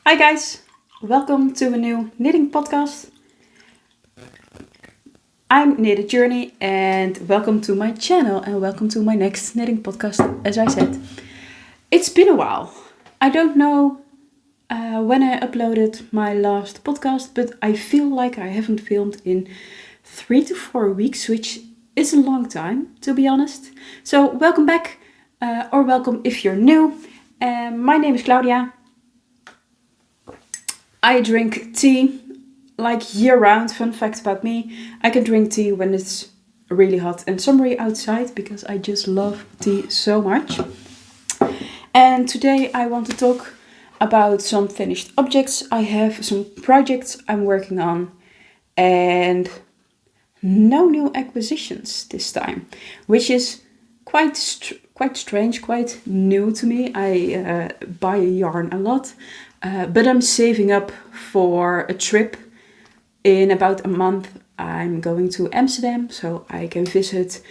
Hi guys, welcome to a new knitting podcast. I'm Knit Journey and welcome to my channel and welcome to my next knitting podcast. As I said, it's been a while. I don't know when I uploaded my last podcast, but I feel like I haven't filmed in 3 to 4 weeks, which is a long time to be honest. So welcome back or welcome if you're new. My name is Claudia. I drink tea like year round. Fun fact about me, I can drink tea when it's really hot and summery outside because I just love tea so much. And today I want to talk about some finished objects. I have some projects I'm working on and no new acquisitions this time, which is quite strange, quite new to me. I buy yarn a lot, but I'm saving up for a trip. In about a month, I'm going to Amsterdam, so I can visit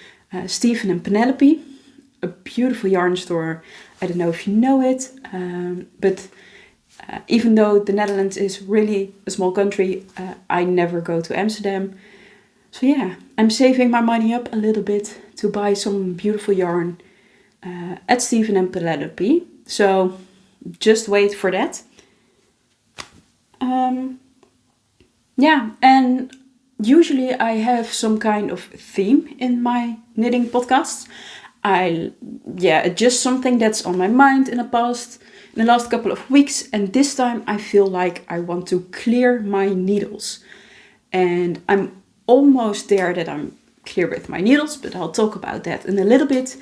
Stephen and Penelope, a beautiful yarn store. I don't know if you know it, but even though the Netherlands is really a small country, I never go to Amsterdam. So yeah, I'm saving my money up a little bit to buy some beautiful yarn at Stephen and Penelope. So just wait for that. Yeah, and usually I have some kind of theme in my knitting podcasts. Just something that's on my mind in the last couple of weeks, and this time I feel like I want to clear my needles. And I'm almost there that I'm clear with my needles, but I'll talk about that in a little bit.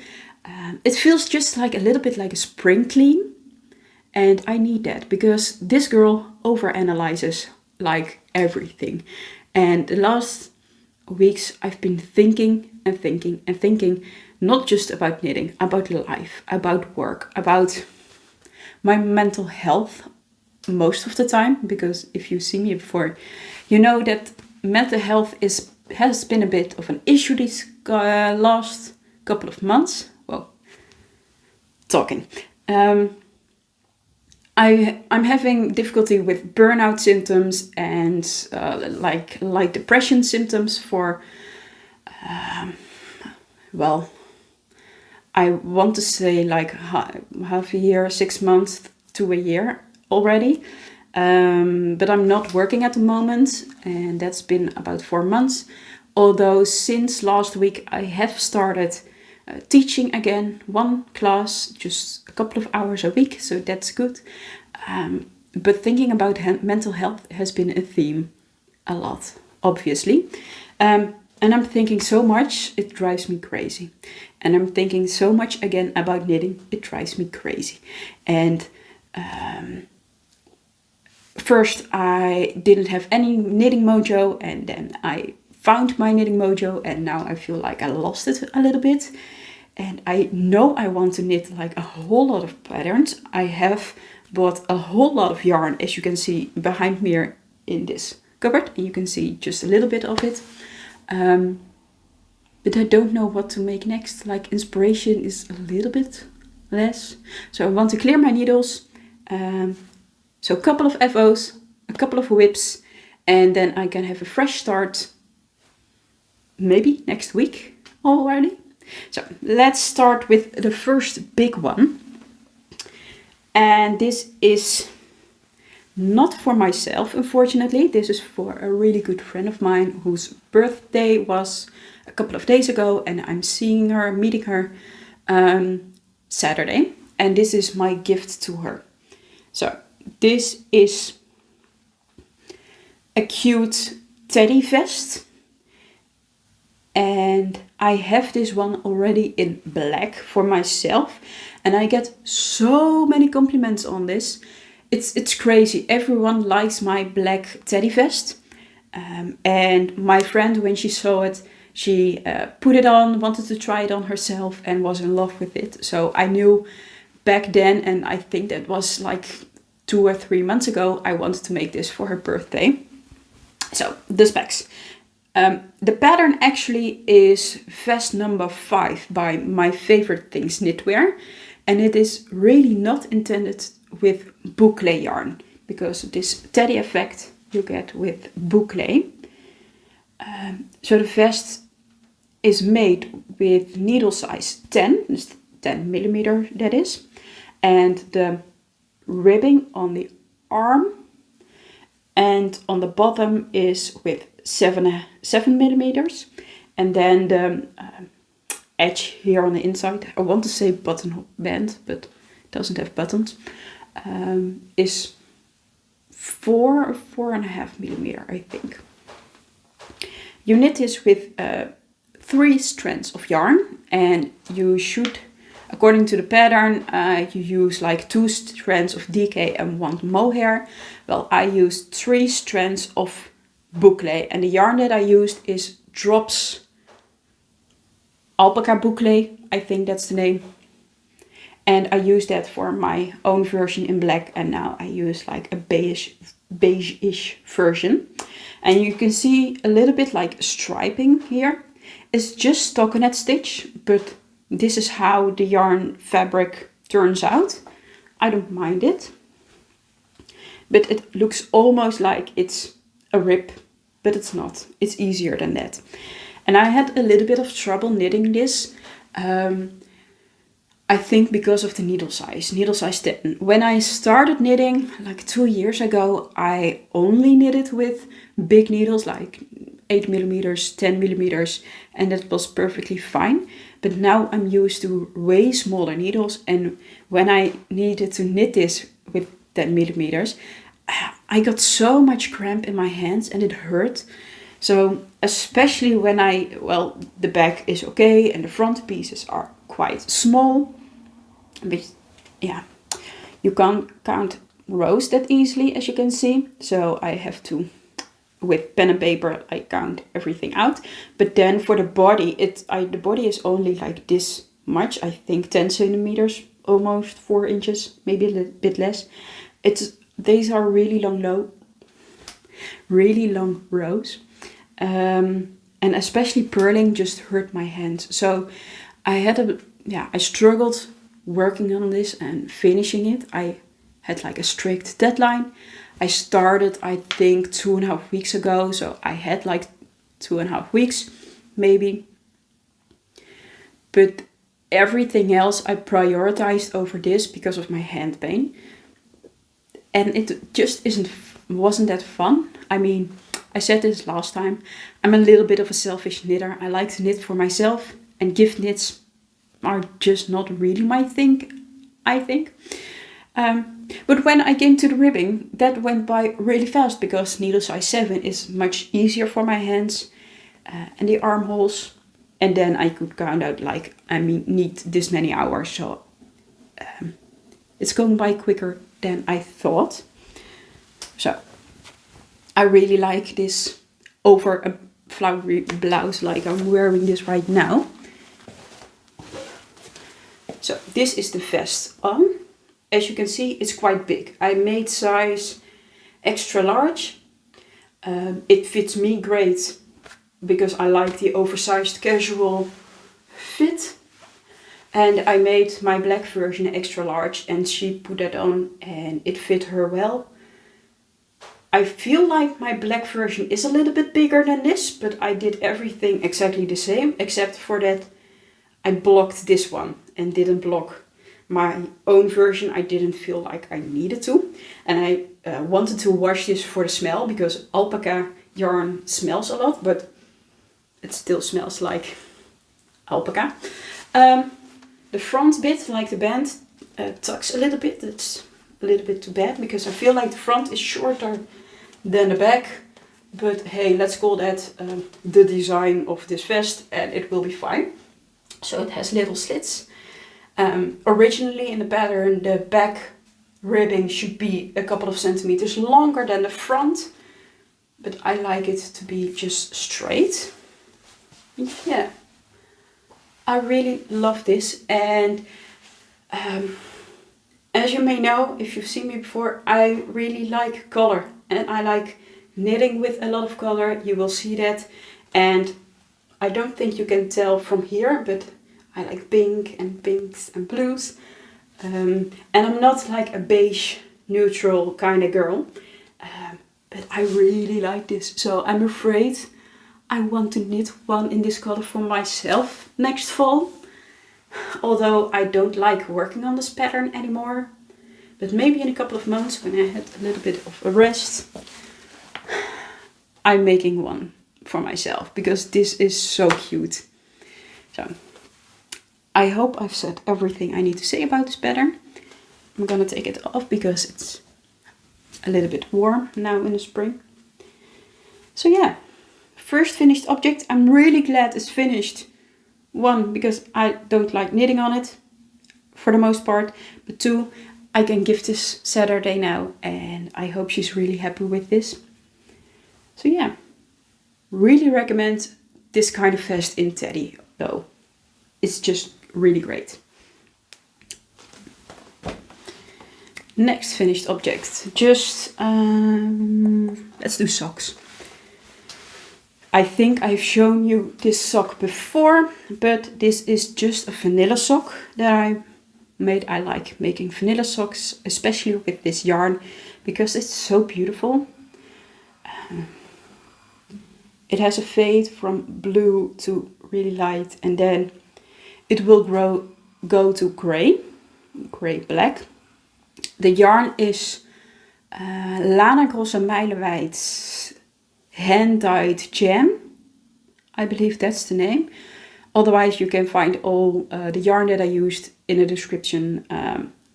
It feels just like a little bit like a spring clean, and I need that because this girl overanalyzes like everything. And the last weeks I've been thinking and thinking and thinking, not just about knitting, about life, about work, about my mental health most of the time, because if you see me before, you know that mental health has been a bit of an issue these last couple of months. Well, talking. I'm having difficulty with burnout symptoms and like depression symptoms for, I want to say like half a year, 6 months to a year already. But I'm not working at the moment, and that's been about 4 months. Although since last week I have started teaching again, one class, just a couple of hours a week, so that's good. But thinking about mental health has been a theme a lot, obviously. And I'm thinking so much, it drives me crazy. And I'm thinking so much again about knitting, it drives me crazy. And first I didn't have any knitting mojo, and then I found my knitting mojo, and now I feel like I lost it a little bit. And I know I want to knit like a whole lot of patterns. I have bought a whole lot of yarn, as you can see behind me here in this cupboard, and you can see just a little bit of it. But I don't know what to make next. Like, inspiration is a little bit less. So I want to clear my needles. So a couple of FOs, a couple of WIPs, and then I can have a fresh start maybe next week already. So let's start with the first big one. And this is not for myself, unfortunately. This is for a really good friend of mine whose birthday was a couple of days ago, and I'm meeting her Saturday. And this is my gift to her. So this is a cute teddy vest. And I have this one already in black for myself, and I get so many compliments on this. It's crazy. Everyone likes my black teddy vest. And my friend, when she saw it, she put it on, wanted to try it on herself, and was in love with it. So I knew back then, and I think that was like 2 or 3 months ago, I wanted to make this for her birthday. So the specs. The pattern actually is vest number 5 by My Favorite Things Knitwear, and it is really not intended with boucle yarn. because of this teddy effect you get with Boucle. So the vest is made with needle size 10, 10 millimeter that is, and the ribbing on the arm and on the bottom is with 7 millimeters, and then the edge here on the inside, I want to say button band, but it doesn't have buttons, is 4 or 4.5 millimeter, I think. You knit this with 3 strands of yarn, and you should, according to the pattern, you use like 2 strands of DK and 1 mohair. Well, I used 3 strands of Boucle, and the yarn that I used is Drops Alpaca Boucle, I think that's the name. And I used that for my own version in black, and now I use like a beige-ish version. And you can see a little bit like striping here. It's just stockinette stitch, but this is how the yarn fabric turns out. I don't mind it. But it looks almost like it's a rip, but it's not. It's easier than that. And I had a little bit of trouble knitting this. I think because of the needle size 10. When I started knitting like 2 years ago, I only knitted with big needles like 8 millimeters, 10 millimeters, and that was perfectly fine. But now I'm used to way smaller needles, and when I needed to knit this with 10 millimeters, I got so much cramp in my hands and it hurt. So especially when the back is okay and the front pieces are quite small, but yeah, you can't rows that easily, as you can see. So I have to, with pen and paper, I count everything out. But then for the body, the body is only like this much, I think 10 centimeters, almost 4 inches, maybe a little bit less. These are really long rows. And especially purling just hurt my hands. So I struggled working on this and finishing it. I had like a strict deadline. I started, I think, 2.5 weeks ago. So I had like 2.5 weeks, maybe. But everything else I prioritized over this because of my hand pain. And it just wasn't that fun. I mean, I said this last time, I'm a little bit of a selfish knitter. I like to knit for myself, and gift knits are just not really my thing, I think. But when I came to the ribbing, that went by really fast because needle size 7 is much easier for my hands and the armholes. And then I could count out need this many hours. So it's going by quicker than I thought. So I really like this over a flowery blouse like I'm wearing this right now. So this is the vest on. As you can see, it's quite big. I made size extra large. It fits me great because I like the oversized casual fit. And I made my black version extra large and she put that on and it fit her well. I feel like my black version is a little bit bigger than this, but I did everything exactly the same, except for that I blocked this one and didn't block my own version. I didn't feel like I needed to. And I wanted to wash this for the smell because alpaca yarn smells a lot, but it still smells like alpaca. The front bit, like the band, tucks a little bit. It's a little bit too bad because I feel like the front is shorter than the back. But hey, let's call that the design of this vest and it will be fine. So it has little slits. Originally in the pattern, the back ribbing should be a couple of centimeters longer than the front. But I like it to be just straight. Yeah. I really love this, and as you may know, if you've seen me before, I really like color and I like knitting with a lot of color. You will see that, and I don't think you can tell from here, but I like pink and pinks and blues, and I'm not like a beige neutral kind of girl. But I really like this. So I'm afraid I want to knit one in this color for myself next fall. Although I don't like working on this pattern anymore. But maybe in a couple of months when I had a little bit of a rest, I'm making one for myself. Because this is so cute. So I hope I've said everything I need to say about this pattern. I'm gonna take it off because it's a little bit warm now in the spring. So yeah, first finished object. I'm really glad it's finished. One, because I don't like knitting on it for the most part. But two, I can give this Saturday now and I hope she's really happy with this. So yeah, really recommend this kind of vest in teddy though. It's just really great. Next finished object, just let's do socks. I think I've shown you this sock before, but this is just a vanilla sock that I made. I like making vanilla socks, especially with this yarn, because it's so beautiful. It has a fade from blue to really light, and then it will go to gray black. The yarn is Lana Grossa Meilenweit hand-dyed jam. I believe that's the name. Otherwise you can find all the yarn that I used in the description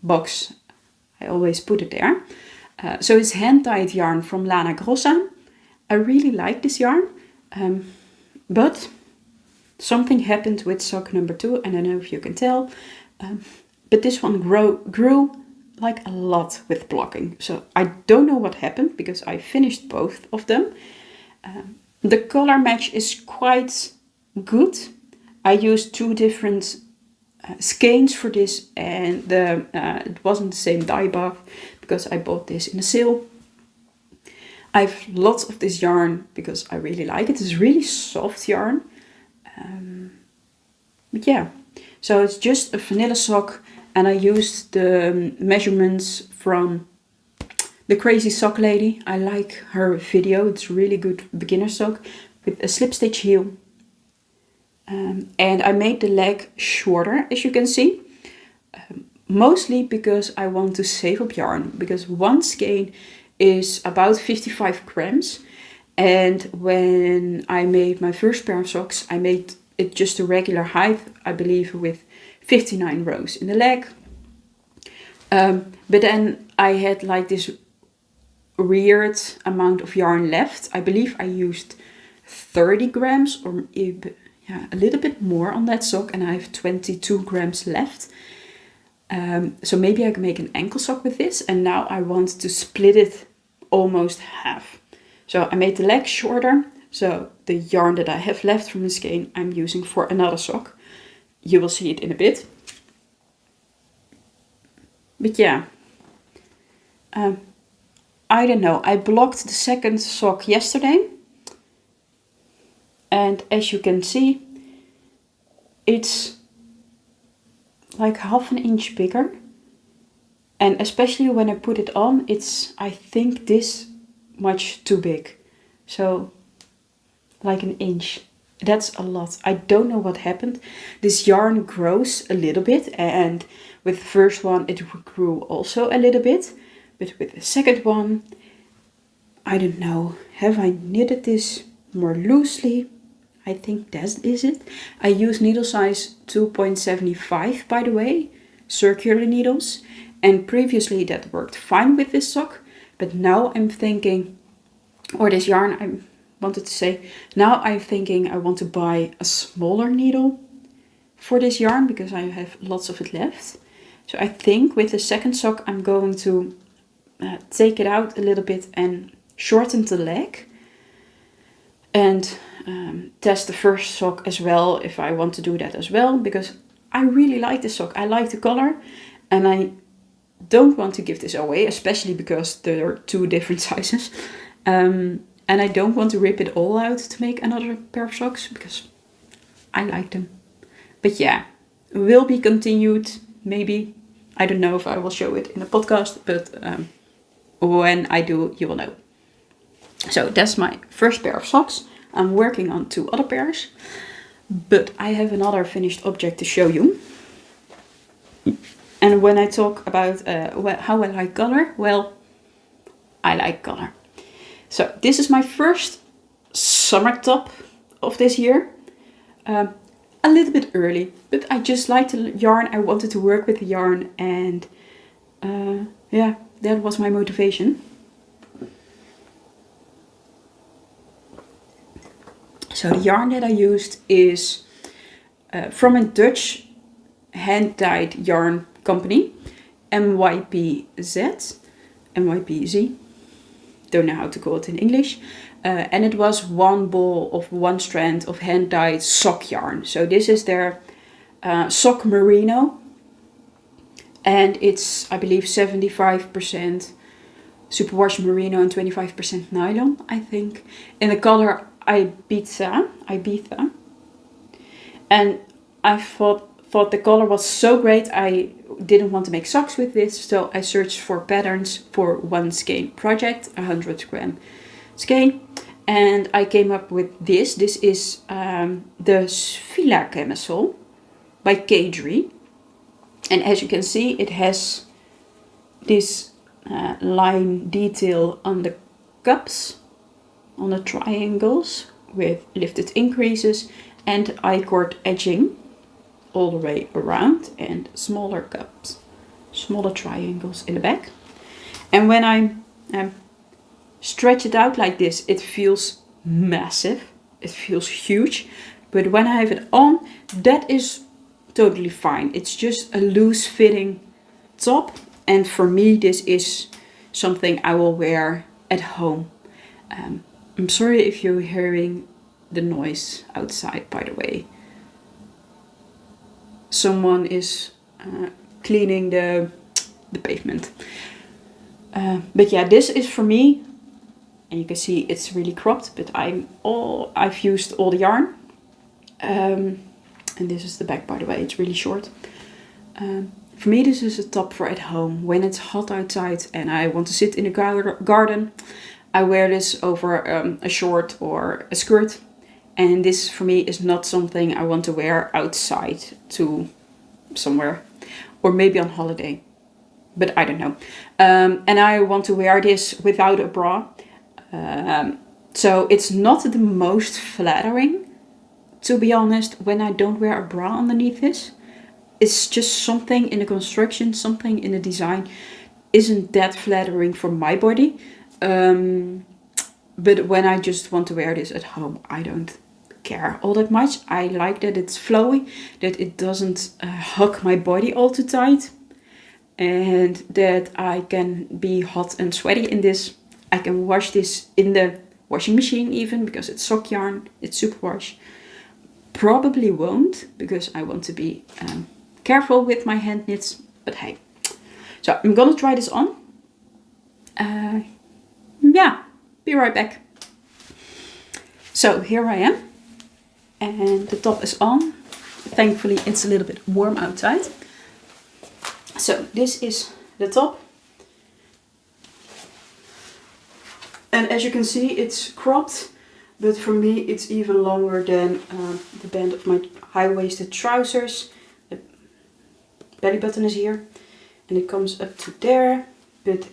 box. I always put it there. So it's hand-dyed yarn from Lana Grossa. I really like this yarn. But something happened with sock number 2. And I don't know if you can tell. But this one grew like a lot with blocking. So I don't know what happened because I finished both of them. The color match is quite good. I used 2 different skeins for this and it wasn't the same dye bath because I bought this in a sale. I have lots of this yarn because I really like it. It's really soft yarn. But yeah, so it's just a vanilla sock. And I used the measurements from the Crazy Sock Lady. I like her video. It's a really good beginner sock with a slip stitch heel. And I made the leg shorter, as you can see. Mostly because I want to save up yarn. Because one skein is about 55 grams. And when I made my first pair of socks, I made it just a regular height, I believe, with 59 rows in the leg. But then I had like this weird amount of yarn left. I believe I used 30 grams or yeah, a little bit more on that sock and I have 22 grams left. So maybe I can make an ankle sock with this and now I want to split it almost half. So I made the leg shorter. So the yarn that I have left from the skein I'm using for another sock. You will see it in a bit. But yeah, I don't know. I blocked the second sock yesterday. And as you can see, it's like half an inch bigger. And especially when I put it on, it's, I think, this much too big. So like an inch. That's a lot. I don't know what happened. This yarn grows a little bit and with the first one it grew also a little bit. But with the second one, I don't know. Have I knitted this more loosely? I think that is it. I use needle size 2.75 by the way. Circular needles. And previously that worked fine with this sock. But now I'm thinking, or this yarn I wanted to say, now I'm thinking I want to buy a smaller needle for this yarn because I have lots of it left. So I think with the second sock I'm going to take it out a little bit and shorten the leg. And test the first sock as well if I want to do that as well. Because I really like this sock. I like the color and I don't want to give this away, especially because there are 2 different sizes. And I don't want to rip it all out to make another pair of socks because I like them. But yeah, will be continued. Maybe. I don't know if I will show it in a podcast, but When I do, you will know. So that's my first pair of socks. I'm working on 2 other pairs, but I have another finished object to show you. And when I talk about how I like color, well, I like color. So this is my first summer top of this year. A little bit early, but I just liked the yarn. I wanted to work with the yarn, and yeah, that was my motivation. So the yarn that I used is from a Dutch hand-dyed yarn company, MYPZ, don't know how to call it in English. And it was 1 ball of 1 strand of hand-dyed sock yarn. So this is their sock merino. And it's, I believe, 75% superwash merino and 25% nylon, I think. In the color Ibiza. And I thought the color was so great, I didn't want to make socks with this. So I searched for patterns for 1 skein project, 100 gram skein. And I came up with this. This is the Svila camisole by Caidree. And as you can see, it has this line detail on the cups, on the triangles with lifted increases, and I-cord edging all the way around, and smaller cups, smaller triangles in the back. And when I stretch it out like this, it feels massive, it feels huge. But when I have it on, that is totally fine. It's just a loose fitting top, and for me this is something I will wear at home. I'm sorry if you're hearing the noise outside, by the way. Someone is cleaning the pavement. But yeah, this is for me, and you can see it's really cropped, but I've used all the yarn. And this is the back, by the way, it's really short. For me, this is a top for at home. When it's hot outside and I want to sit in the garden, I wear this over a short or a skirt. And this, for me, is not something I want to wear outside to somewhere. Or maybe on holiday. But I don't know. And I want to wear this without a bra. So it's not the most flattering, to be honest, when I don't wear a bra underneath this. It's just something in the construction, something in the design isn't that flattering for my body. But when I just want to wear this at home, I don't care all that much. I like that it's flowy, that it doesn't hug my body all too tight, and that I can be hot and sweaty in this. I can wash this in the washing machine even, because it's sock yarn, it's superwash. Probably won't, because I want to be careful with my hand knits, but hey. So I'm gonna try this on. Yeah, be right back. So here I am, and the top is on. Thankfully it's a little bit warm outside. So this is the top. And as you can see, it's cropped, but for me it's even longer than the band of my high-waisted trousers. The belly button is here, and it comes up to there, but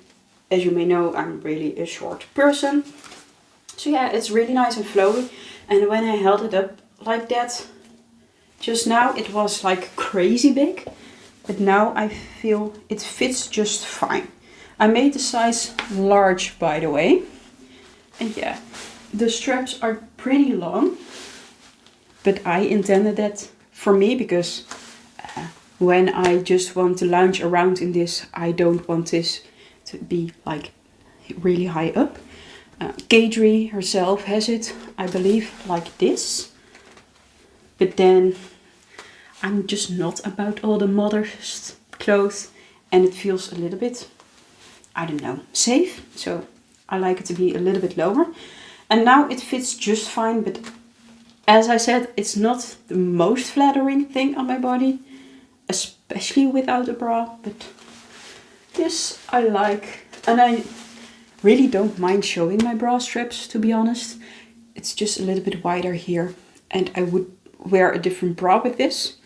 as you may know, I'm really a short person. So yeah, it's really nice and flowy. And when I held it up like that, just now it was like crazy big, but now I feel it fits just fine. I made the size large, by the way. And yeah, the straps are pretty long, but I intended that for me because when I just want to lounge around in this, I don't want this to be like really high up. Caidree herself has it, I believe, like this. But then I'm just not about all the modest clothes, and it feels a little bit, I don't know, safe. So I like it to be a little bit lower. And now it fits just fine, but as I said, it's not the most flattering thing on my body, especially without a bra, but this I like. And really don't mind showing my bra straps, to be honest. It's just a little bit wider here. And I would wear a different bra with this,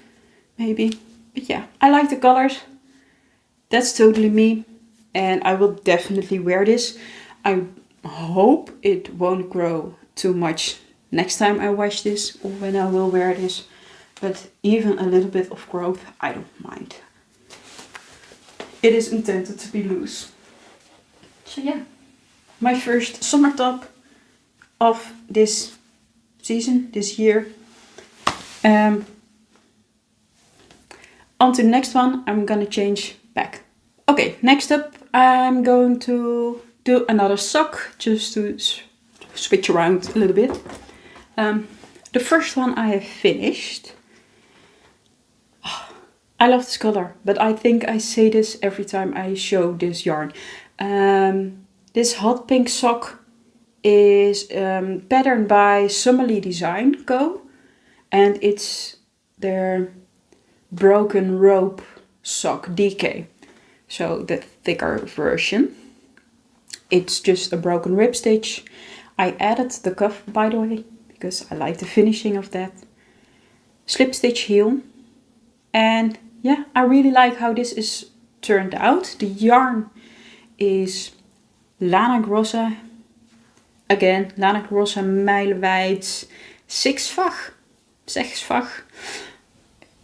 maybe. But yeah, I like the colors. That's totally me. And I will definitely wear this. I hope it won't grow too much next time I wash this or when I will wear this. But even a little bit of growth, I don't mind. It is intended to be loose. So yeah, my first summer top of this season, this year. On to the next one, I'm gonna change back. Okay, next up I'm going to do another sock, just to switch around a little bit. The first one I have finished. Oh, I love this color, but I think I say this every time I show this yarn. This hot pink sock is patterned by Summerly Design Co. And it's their broken rope sock DK. So the thicker version. It's just a broken rib stitch. I added the cuff, by the way, because I like the finishing of that. Slip stitch heel. And yeah, I really like how this is turned out. The yarn is Lana Grossa. Again, Lana Grossa Meilenweit zesfach.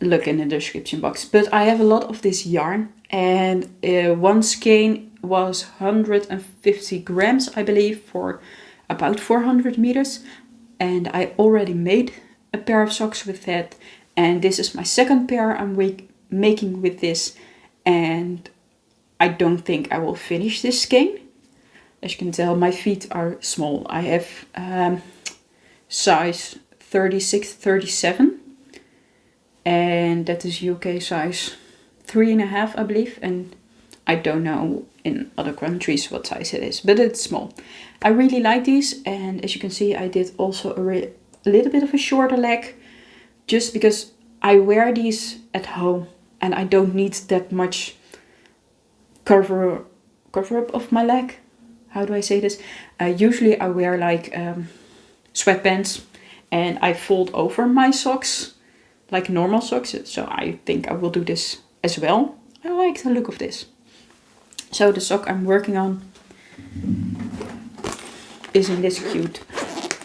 Look in the description box. But I have a lot of this yarn. And one skein was 150 grams, I believe, for about 400 meters. And I already made a pair of socks with that. And this is my second pair I'm making with this. And I don't think I will finish this skein. As you can tell, my feet are small. I have size 36, 37. And that is UK size 3.5, I believe. And I don't know in other countries what size it is, but it's small. I really like these. And as you can see, I did also a little bit of a shorter leg. Just because I wear these at home. And I don't need that much cover up of my leg. How do I say this? Usually I wear like sweatpants. And I fold over my socks. Like normal socks. So I think I will do this as well. I like the look of this. So the sock I'm working on is in this cute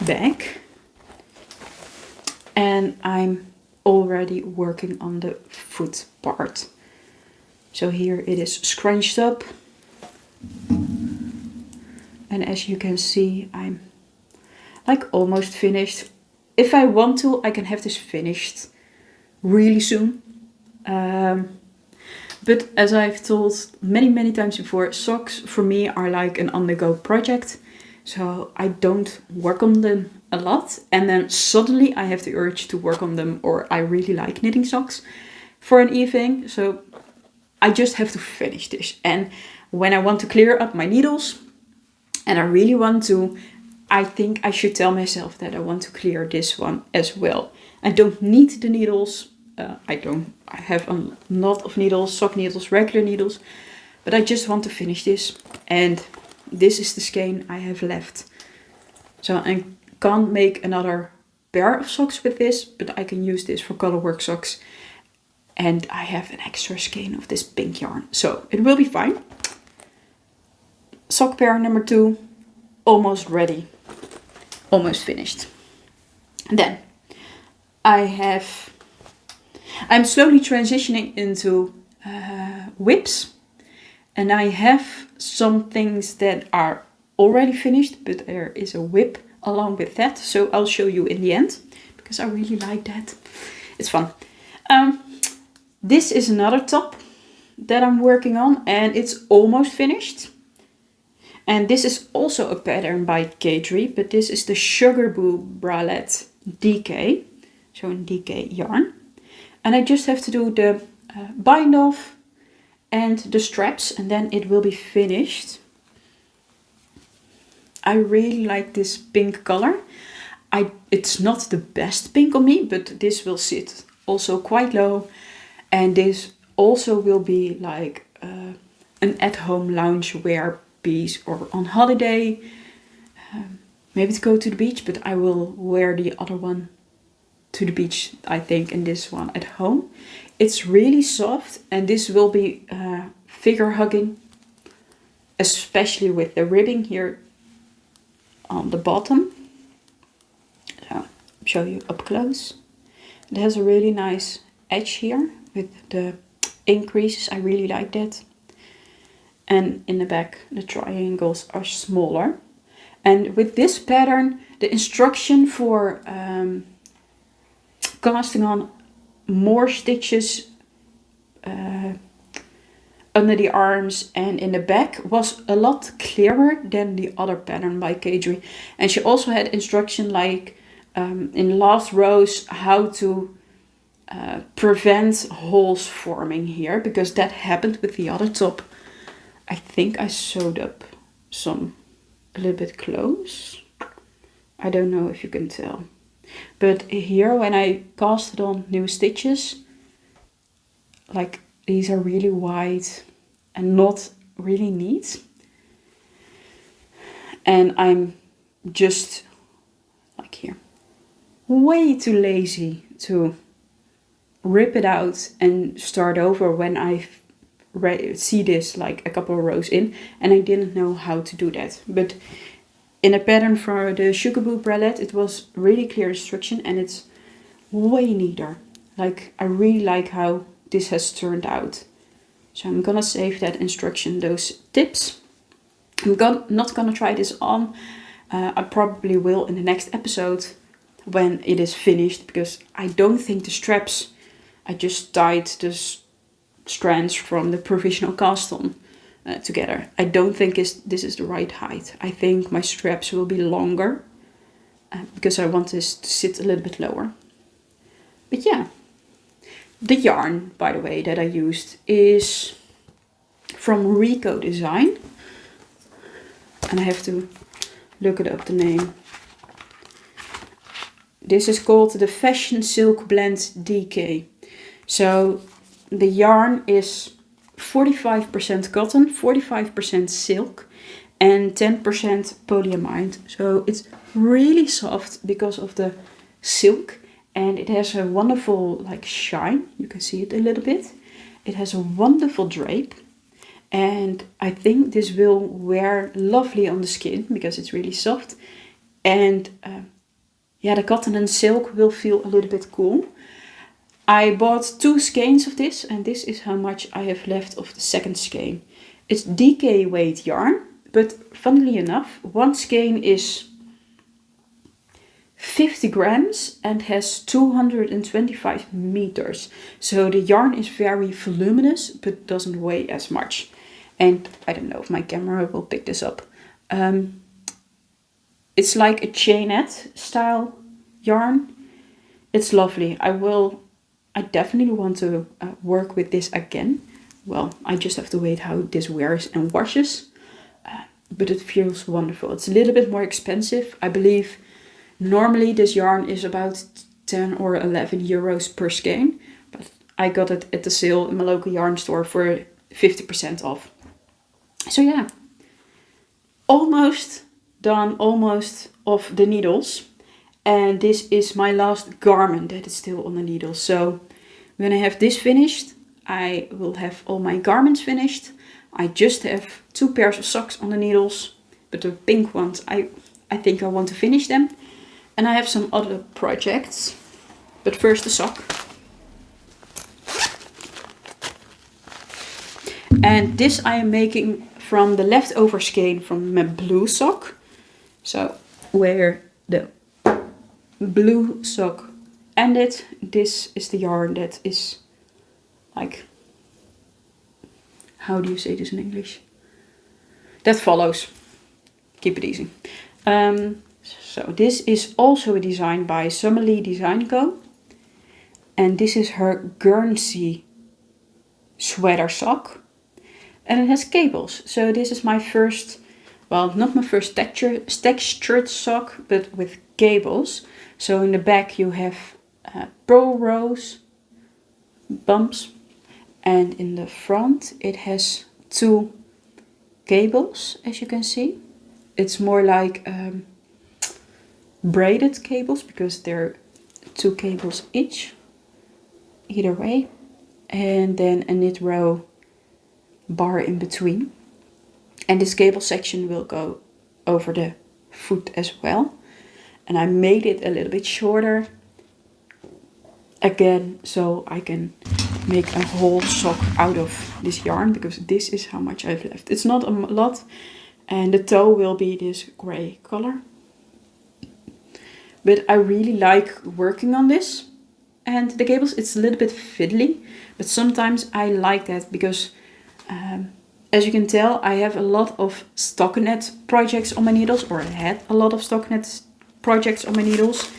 bag. And I'm already working on the foot part. So here it is scrunched up. And as you can see, I'm like almost finished. If I want to, I can have this finished really soon. But as I've told many times before, socks for me are like an on-the-go project. So I don't work on them a lot. And then suddenly I have the urge to work on them, or I really like knitting socks for an evening. So I just have to finish this. And when I want to clear up my needles, and I really want to, I think I should tell myself that I want to clear this one as well. I don't need the needles. I have a lot of needles, sock needles, regular needles. But I just want to finish this. And this is the skein I have left. So I can't make another pair of socks with this. But I can use this for colorwork socks. And I have an extra skein of this pink yarn. So it will be fine. Sock pair number 2. Almost ready. Almost finished. And then I'm slowly transitioning into WIPs. And I have some things that are already finished, but there is a WIP along with that. So I'll show you in the end, because I really like that. It's fun. This is another top that I'm working on, and it's almost finished. And this is also a pattern by Caidree, but this is the Sugarboo Bralette DK. So in DK yarn. And I just have to do the bind off and the straps, and then it will be finished. I really like this pink color. It's not the best pink on me, but this will sit also quite low. And this also will be like an at-home loungewear piece or on holiday. Maybe to go to the beach, but I will wear the other one to the beach, I think, and this one at home. It's really soft, and this will be figure hugging, especially with the ribbing here on the bottom. So I'll show you up close. It has a really nice edge here with the increases. I really like that. And in the back, the triangles are smaller. And with this pattern, the instruction for casting on more stitches under the arms and in the back was a lot clearer than the other pattern by Caidree. And she also had instruction like in last rows how to prevent holes forming here, because that happened with the other top. I think I sewed up some a little bit close. I don't know if you can tell. But here when I casted on new stitches, like these are really wide and not really neat. And I'm just like here, way too lazy to rip it out and start over when I see this like a couple of rows in, and I didn't know how to do that. But in a pattern for the Sugarboo Bralette, it was really clear instruction, and it's way neater. Like I really like how this has turned out. So I'm gonna save that instruction, those tips. I'm not gonna try this on. I probably will in the next episode when it is finished, because I don't think the straps, I just tied the strands from the provisional cast on together. I don't think this is the right height. I think my straps will be longer because I want this to sit a little bit lower. But yeah, the yarn, by the way, that I used is from Rico Design. And I have to look it up, the name. This is called the Fashion Silk Blend DK. So the yarn is 45% cotton, 45% silk, and 10% polyamide. So it's really soft because of the silk, and it has a wonderful like shine. You can see it a little bit. It has a wonderful drape, and I think this will wear lovely on the skin because it's really soft. And yeah, the cotton and silk will feel a little bit cool. I bought 2 skeins of this, and this is how much I have left of the second skein. It's DK weight yarn, but funnily enough, 1 skein is 50 grams and has 225 meters. So the yarn is very voluminous, but doesn't weigh as much. And I don't know if my camera will pick this up. It's like a chainette style yarn. It's lovely. I definitely want to work with this again. Well, I just have to wait how this wears and washes. But it feels wonderful. It's a little bit more expensive. I believe normally this yarn is about 10 or 11 euros per skein. But I got it at the sale in my local yarn store for 50% off. So yeah, almost done, almost off the needles. And this is my last garment that is still on the needles. So when I have this finished, I will have all my garments finished. I just have 2 pairs of socks on the needles, but the pink ones, I think I want to finish them. And I have some other projects, but first the sock. And this I am making from the leftover skein from my blue sock. So where the blue sock ended, this is the yarn that is like, how do you say this in English? That follows. Keep it easy. So this is also a design by Summertop Design Co. And this is her Guernsey sweater sock. And it has Gables. So this is my first, well, not my first textured sock, but with Gables. So in the back you have pearl rose bumps. And in the front it has 2 Gables, as you can see. It's more like braided cables because they're 2 cables each, either way. And then a knit row bar in between. And this cable section will go over the foot as well. And I made it a little bit shorter again, so I can make a whole sock out of this yarn, because this is how much I've left. It's not a lot, and the toe will be this gray color. But I really like working on this. And the cables, it's a little bit fiddly, but sometimes I like that because as you can tell, I have a lot of stockinette projects on my needles, or I had a lot of stockinette projects on my needles,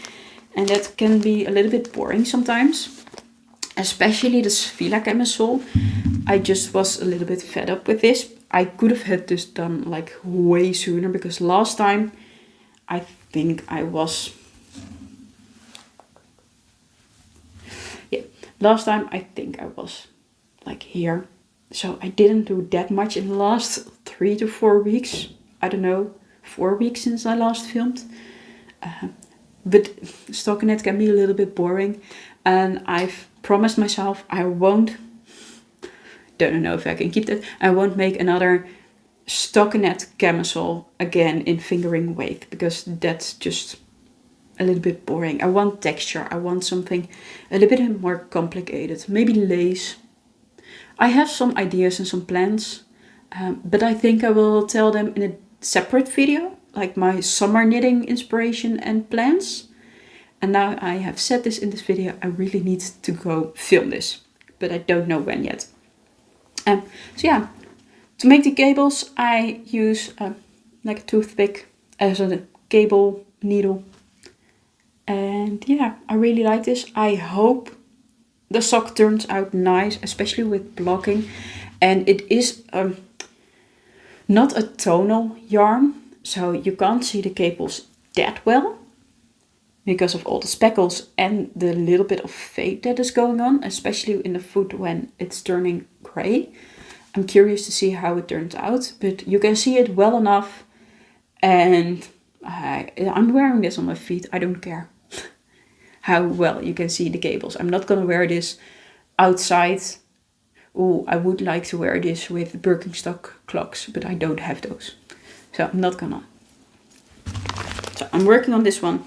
and that can be a little bit boring sometimes, especially the Svila camisole. I just was a little bit fed up with this. I could have had this done like way sooner, because last time I think I was like here. So I didn't do that much in the last 3 to 4 weeks. I don't know, 4 weeks since I last filmed. But stockinette can be a little bit boring. And I've promised myself I won't, don't know if I can keep that, I won't make another stockinette camisole again in fingering weight, because that's just a little bit boring. I want texture. I want something a little bit more complicated. Maybe lace. I have some ideas and some plans, but I think I will tell them in a separate video, like my summer knitting inspiration and plans. And now I have said this in this video, I really need to go film this, but I don't know when yet. So yeah, to make the cables, I use like a toothpick as a cable needle. And yeah, I really like this. I hope the sock turns out nice, especially with blocking. And it is not a tonal yarn, so you can't see the cables that well because of all the speckles and the little bit of fade that is going on, especially in the foot when it's turning gray. I'm curious to see how it turns out, but you can see it well enough. And I'm wearing this on my feet. I don't care how well you can see the cables. I'm not gonna wear this outside. Oh, I would like to wear this with Birkenstock clogs, but I don't have those. So I'm not gonna. So I'm working on this one.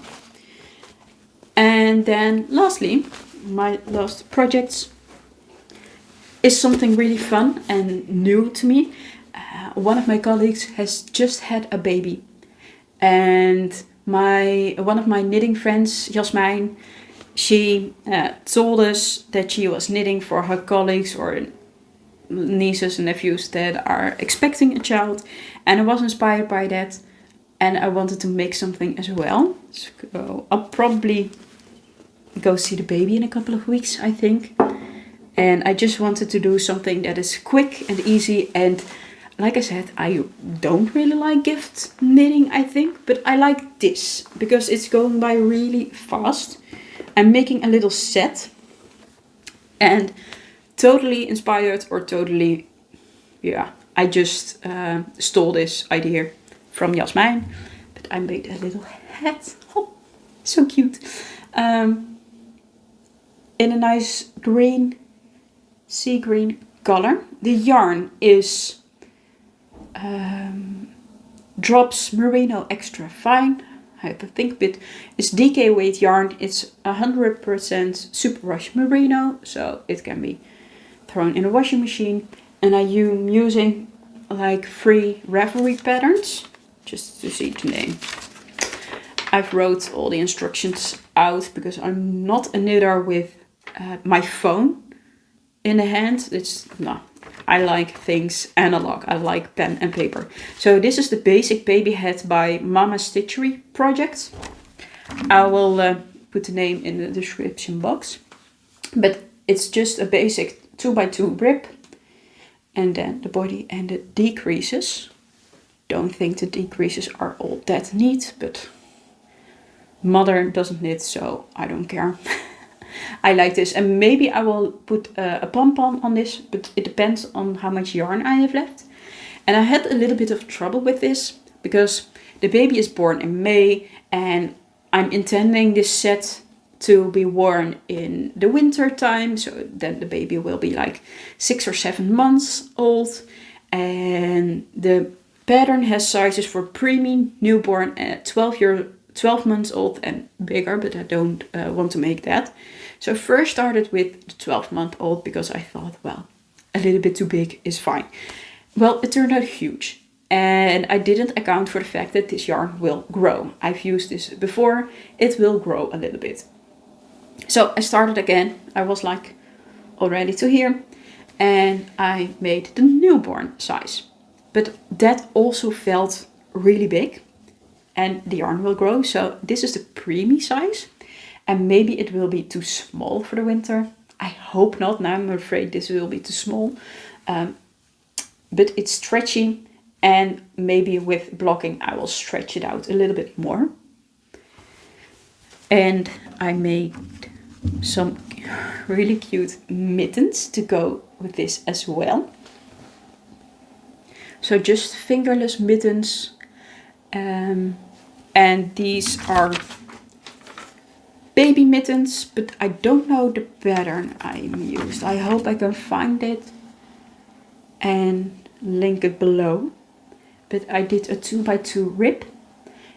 And then lastly, my last projects is something really fun and new to me. One of my colleagues has just had a baby. And one of my knitting friends, Jasmijn, she told us that she was knitting for her colleagues or nieces and nephews that are expecting a child, and I was inspired by that, and I wanted to make something as well. So I'll probably go see the baby in a couple of weeks, I think, and I just wanted to do something that is quick and easy. And like I said, I don't really like gift knitting, I think, but I like this because it's going by really fast. I'm making a little set, and totally inspired, or totally, yeah, I just stole this idea from Jasmijn, but I made a little hat. Oh, so cute. In a nice green, sea green color. The yarn is Drops Merino Extra Fine. I have to think a bit. It's DK weight yarn. It's 100% super wash merino, so it can be thrown in a washing machine. And I'm using like 3 Ravelry patterns, just to see the name. I've wrote all the instructions out because I'm not a knitter with my phone in the hand. I like things analog. I like pen and paper. So this is the basic baby hat by Mama Stitchery Project. I will put the name in the description box. But it's just a basic 2x2 rib. And then the body and the decreases. Don't think the decreases are all that neat, but mother doesn't knit, so I don't care. I like this, and maybe I will put a pom-pom on this, but it depends on how much yarn I have left. And I had a little bit of trouble with this because the baby is born in May and I'm intending this set to be worn in the winter time. So then the baby will be like 6 or 7 months old. And the pattern has sizes for preemie, newborn, 12 months old and bigger, but I don't want to make that. So I first started with the 12-month-old because I thought, well, a little bit too big is fine. Well, it turned out huge. And I didn't account for the fact that this yarn will grow. I've used this before. It will grow a little bit. So I started again. I was like all ready to here. And I made the newborn size. But that also felt really big. And the yarn will grow. So this is the preemie size. And maybe it will be too small for the winter. I hope not. Now I'm afraid this will be too small. But it's stretchy. And maybe with blocking I will stretch it out a little bit more. And I made some really cute mittens to go with this as well. So just fingerless mittens. And these are baby mittens, but I don't know the pattern I used. I hope I can find it and link it below. But I did a 2x2 rib.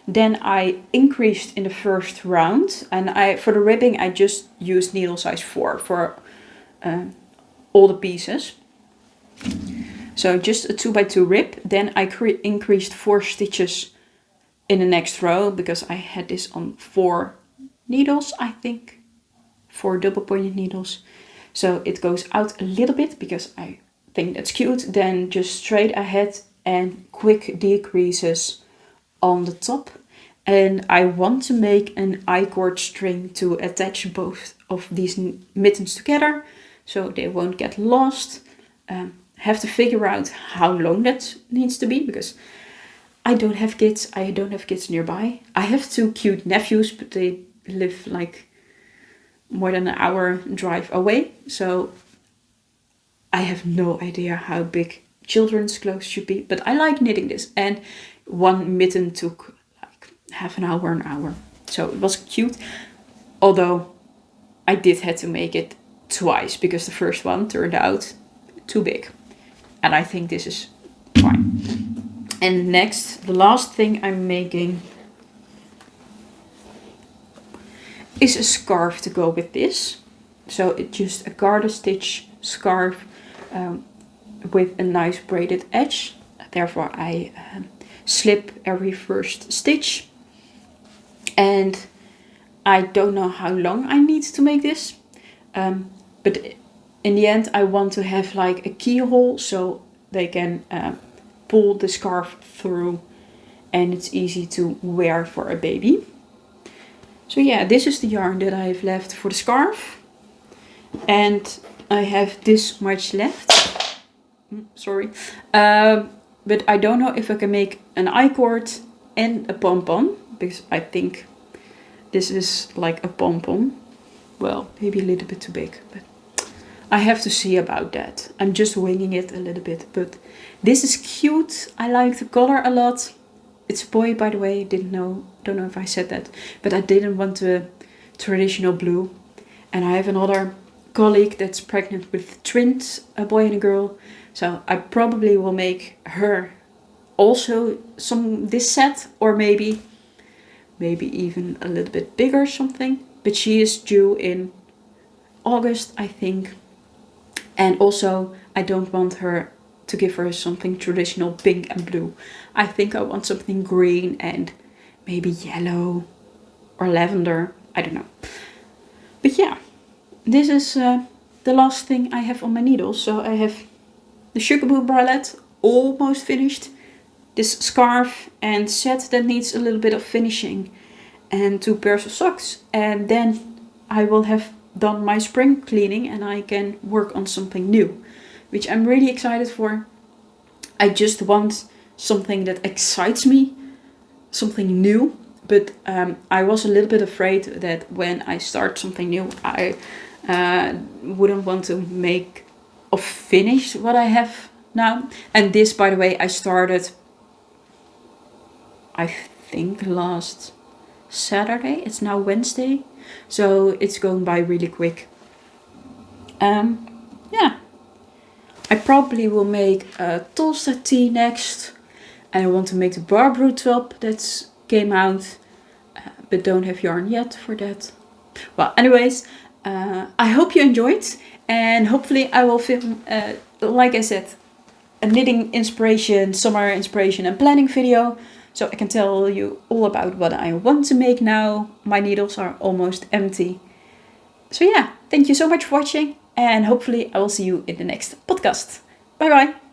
Then I increased in the first round. And for the ribbing I just used needle size 4 for all the pieces. So just a 2x2 rib. Then I increased 4 stitches in the next row because I had this on 4 needles, I think. 4 double pointed needles. So it goes out a little bit because I think that's cute. Then just straight ahead and quick decreases on the top. And I want to make an I-cord string to attach both of these mittens together so they won't get lost. Have to figure out how long that needs to be because I don't have kids. I don't have kids nearby. I have 2 cute nephews, but they live like more than an hour drive away. So I have no idea how big children's clothes should be, but I like knitting this. And 1 mitten took like half an hour. So it was cute. Although I did have to make it twice because the first one turned out too big. And I think this is fine. And next, the last thing I'm making is a scarf to go with this. So it's just a garter stitch scarf with a nice braided edge. Therefore I slip every first stitch. And I don't know how long I need to make this. But in the end I want to have like a keyhole so they can pull the scarf through and it's easy to wear for a baby. So yeah, this is the yarn that I have left for the scarf. And I have this much left. Sorry. But I don't know if I can make an I-cord and a pom-pom. Because I think this is like a pom-pom. Well, maybe a little bit too big. But I have to see about that. I'm just winging it a little bit. But this is cute. I like the color a lot. It's a boy, by the way. Don't know if I said that. But I didn't want the traditional blue. And I have another colleague that's pregnant with twins, a boy and a girl. So I probably will make her also this set, or maybe even a little bit bigger something. But she is due in August, I think. And also I don't want her to give her something traditional pink and blue. I think I want something green and maybe yellow or lavender. I don't know. But yeah, this is the last thing I have on my needles. So I have the Sugarboo bralette almost finished. This scarf and set that needs a little bit of finishing. And 2 pairs of socks. And then I will have done my spring cleaning and I can work on something new. Which I'm really excited for. I just want something that excites me. Something new. But I was a little bit afraid that when I start something new, I wouldn't want to make or finish what I have now. And this, by the way, I started, I think, last Saturday. It's now Wednesday, so it's going by really quick. Yeah, I probably will make a toaster tea next, and I want to make the Barbaro top that came out, but don't have yarn yet for that. Well, anyways, I hope you enjoyed, and hopefully I will film, like I said, a knitting inspiration, summer inspiration and planning video, so I can tell you all about what I want to make now. My needles are almost empty. So yeah, thank you so much for watching, and hopefully I will see you in the next podcast. Bye bye!